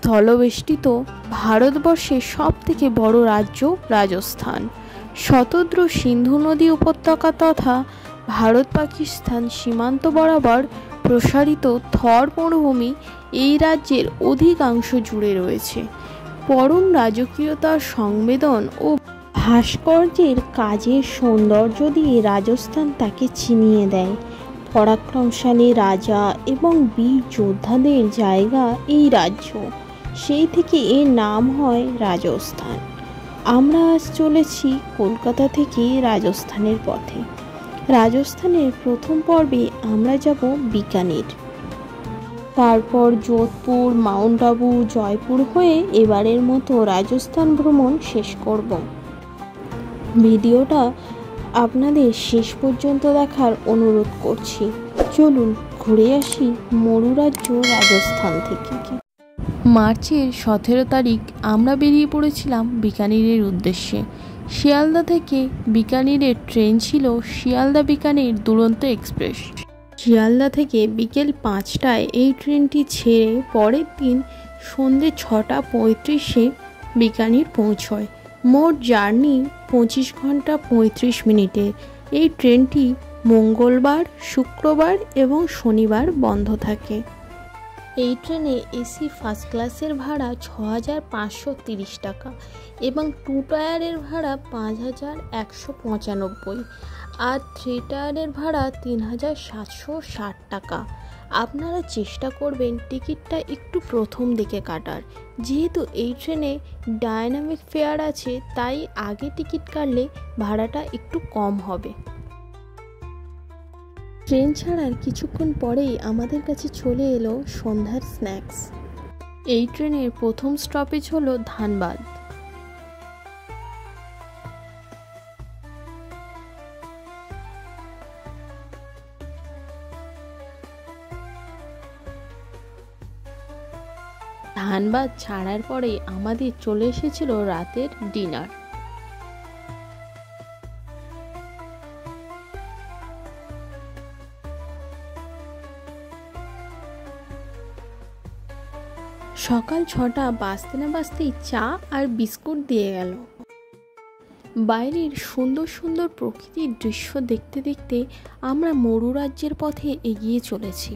স্থলবেষ্টিত ভারতবর্ষের সবথেকে বড় রাজ্য রাজস্থান। শতদ্রু সিন্ধু নদী উপত্যকা তথা ভারত পাকিস্তান সীমান্ত বরাবর প্রসারিত থর মরুভূমি এই রাজ্যের অধিকাংশ জুড়ে রয়েছে। পরম রাজকীয়তার সংবেদন ও ভাস্কর্যের কাজের সৌন্দর্য দিয়ে রাজস্থান তাকে চিনিয়ে দেয়। পরাক্রমশালী রাজা এবং বীর যোদ্ধাদের জায়গা এই রাজ্য, সেই থেকে এর নাম হয় রাজস্থান। আমরা আজ চলেছি কলকাতা থেকে রাজস্থানের পথে। রাজস্থানের প্রথম পর্বে আমরা যাব বিকানির, তারপর যোধপুর, মাউন্ট আবু, জয়পুর হয়ে এবারের মতো রাজস্থান ভ্রমণ শেষ করব। ভিডিওটা আপনাদের শেষ পর্যন্ত দেখার অনুরোধ করছি। চলুন ঘুরে আসি মরু রাজ্য রাজস্থান থেকে। মার্চের 17 তারিখ আমরা বেরিয়ে পড়েছিলাম বিকানিরের উদ্দেশ্যে। শিয়ালদা থেকে বিকানিরের ট্রেন ছিল শিয়ালদা বিকানির দুরন্ত এক্সপ্রেস। শিয়ালদা থেকে বিকেল 5টায় এই ট্রেনটি ছেড়ে পরের দিন সন্ধ্যে 6:35 বিকানির পৌঁছয়। মোট জার্নি 25 ঘন্টা 35 মিনিটের। এই ট্রেনটি মঙ্গলবার, শুক্রবার এবং শনিবার বন্ধ থাকে। এই ট্রেনে এসি ফার্স্ট ক্লাসের ভাড়া 6,530 টাকা এবং 2 টায়ারের ভাড়া 5,195 আর 3 টায়ারের ভাড়া 3,760 টাকা। আপনারা চেষ্টা করবেন টিকিটটা একটু প্রথম দিকে কাটার। যেহেতু এই ট্রেনে ডায়নামিক ফেয়ার আছে, তাই আগে টিকিট কাটলে ভাড়াটা একটু কম হবে। ট্রেন ছাড়ার কিছুক্ষণ পরেই আমাদের কাছে চলে এলো সন্ধ্যার স্ন্যাক্স। এই ট্রেনের প্রথম স্টপেজ হলো ধানবাদ। ধানবাদ ছাড়ার পরে আমাদের চলে এসেছিল রাতের ডিনার। সকাল 6টা বাজতে না বাজতেই চা আর বিস্কুট দিয়ে গেল। বাইরের সুন্দর সুন্দর প্রকৃতির দৃশ্য দেখতে দেখতে আমরা মরু রাজ্যের পথে এগিয়ে চলেছি।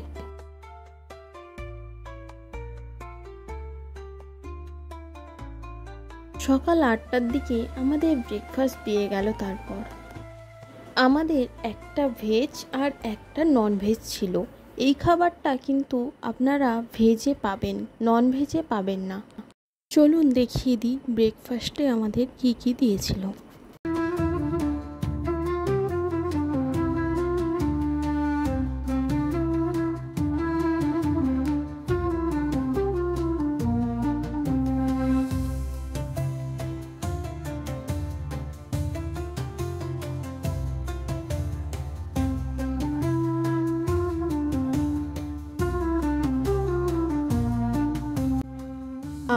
সকাল 8টার দিকে আমাদের ব্রেকফাস্ট দিয়ে গেল। তারপর আমাদের একটা ভেজ আর একটা নন ভেজ ছিল। এই খাবারটা কিন্তু আপনারা ভেজে পাবেন, নন ভেজে পাবেন না। চলুন দেখিয়ে দিই ব্রেকফাস্টে আমাদের কি কি দিয়েছিল।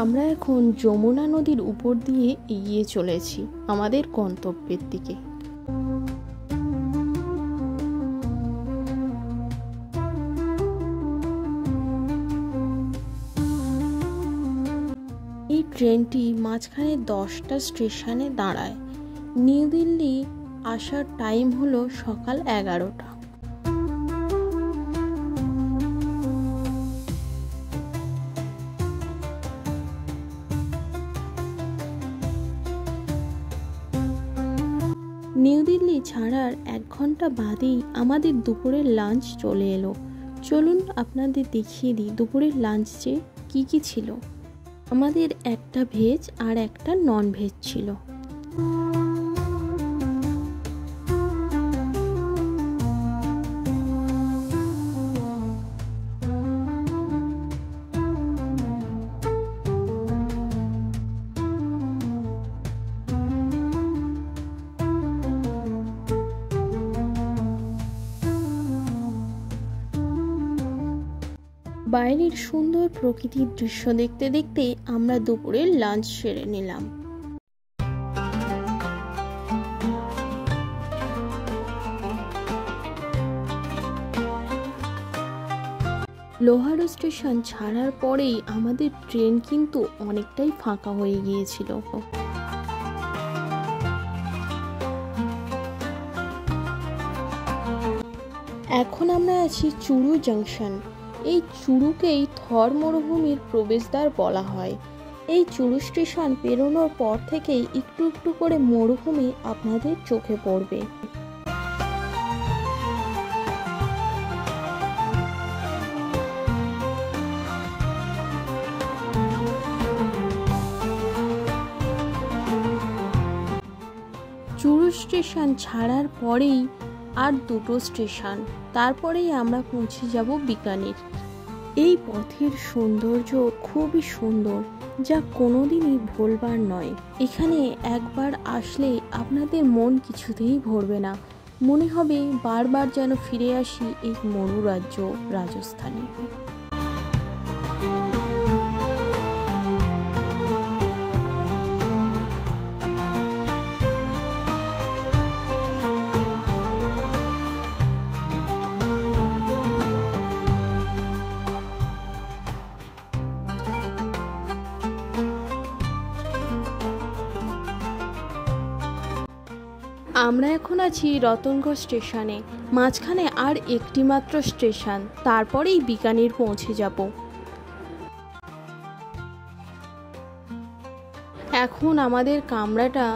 আমরা এখন যমুনা নদীর উপর দিয়ে এগিয়ে চলেছি আমাদের গন্তব্যের দিকে। এই ট্রেনটি মাঝখানে 10টা স্টেশনে দাঁড়ায়। নিউ দিল্লি আসার টাইম হলো সকাল 11টা। নিউ দিল্লি ছাড়ার 1 ঘন্টা বাদেই আমাদের দুপুরের লাঞ্চ চলে এলো। চলুন আপনাদের দেখিয়ে দিই দুপুরের লাঞ্চে কি কি ছিল। আমাদের একটা ভেজ আর একটা নন ভেজ ছিল। বাইরের সুন্দর প্রকৃতির দৃশ্য দেখতে দেখতে আমরা দুপুরের লাঞ্চ সেরে নিলাম। লোহারো স্টেশন ছাড়ার পরেই আমাদের ট্রেন কিন্তু অনেকটাই ফাঁকা হয়ে গিয়েছিল। এখন আমরা আছি চুরু জাংশন। এই চুরুকেই থর মরুভূমির প্রবেশদ্বার বলা হয়। এই চুরু স্টেশন পেরোনোর পর থেকেই একটু একটু করে মরুভূমি আপনাদের চোখে পড়বে। চুরু স্টেশন ছাড়ার পরেই আর দুটো স্টেশন, তারপরেই আমরা পৌঁছে যাব বিকানির। এই পথের সৌন্দর্য খুবই সুন্দর, যা কোনোদিনই ভোলবার নয়। এখানে একবার আসলে আপনাদের মন কিছুতেই ভরবে না, মনে হবে বারবার যেন ফিরে আসি এই মরু রাজ্য রাজস্থানে। আমরা এখন আছি রতনগড় স্টেশনে। মাঝখানে আর একটি মাত্র স্টেশন, তারপরেই বিকানির পৌঁছে যাব। এখন আমাদের কামরাটা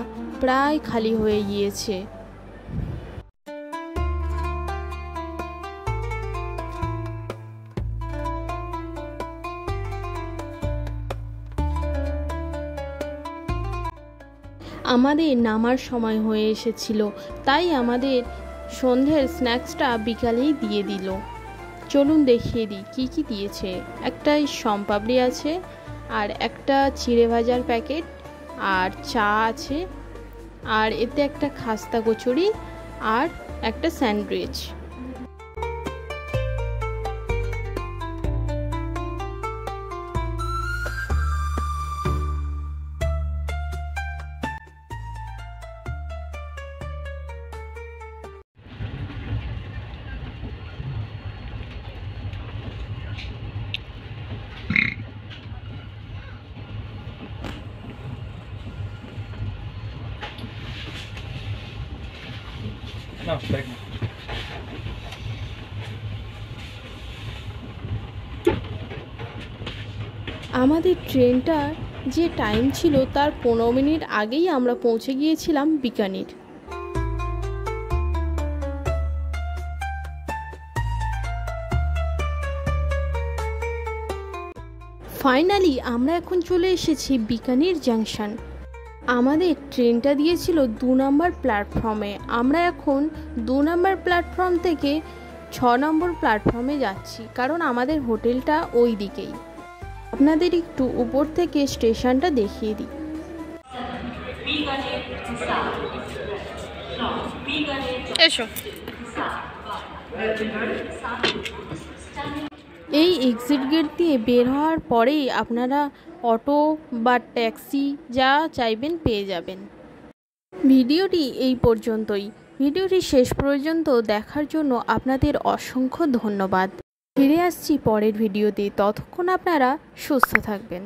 প্রায় খালি হয়ে গিয়েছে। আমাদের নামার সময় হয়ে এসেছিল, তাই আমাদের সন্ধ্যের স্ন্যাক্সটা বিকালেই দিয়ে দিল। চলুন দেখিয়ে দিই কী কী দিয়েছে। একটা শমপাপড়ি আছে, আর একটা চিড়ে ভাজার প্যাকেট, আর চা আছে, আর এতে একটা খাস্তা কচুরি আর একটা স্যান্ডউইচ। আমাদের ট্রেনটা যে টাইম ছিল তার 15 মিনিট আগেই আমরা পৌঁছে গিয়েছিলাম বিকানির। ফাইনালি আমরা এখন চলে এসেছি বিকানির জাংশন। আমাদের ট্রেনটা দিয়েছিল 2 নম্বর প্ল্যাটফর্মে। আমরা এখন 2 নম্বর প্ল্যাটফর্ম থেকে 6 নম্বর প্ল্যাটফর্মে যাচ্ছি, কারণ আমাদের হোটেলটা ওই দিকেই। আপনাদের একটু উপর থেকে স্টেশনটা দেখিয়ে দিই। এসো। এই এক্সিট গেট দিয়ে বের হওয়ার পরেই আপনারা অটো বা ট্যাক্সি যা চাইবেন পেয়ে যাবেন। ভিডিওটি এই পর্যন্তই। ভিডিওটি শেষ পর্যন্ত দেখার জন্য আপনাদের অসংখ্য ধন্যবাদ। ফিরে আসছি পরের ভিডিওতে, ততক্ষণ আপনারা সুস্থ থাকবেন।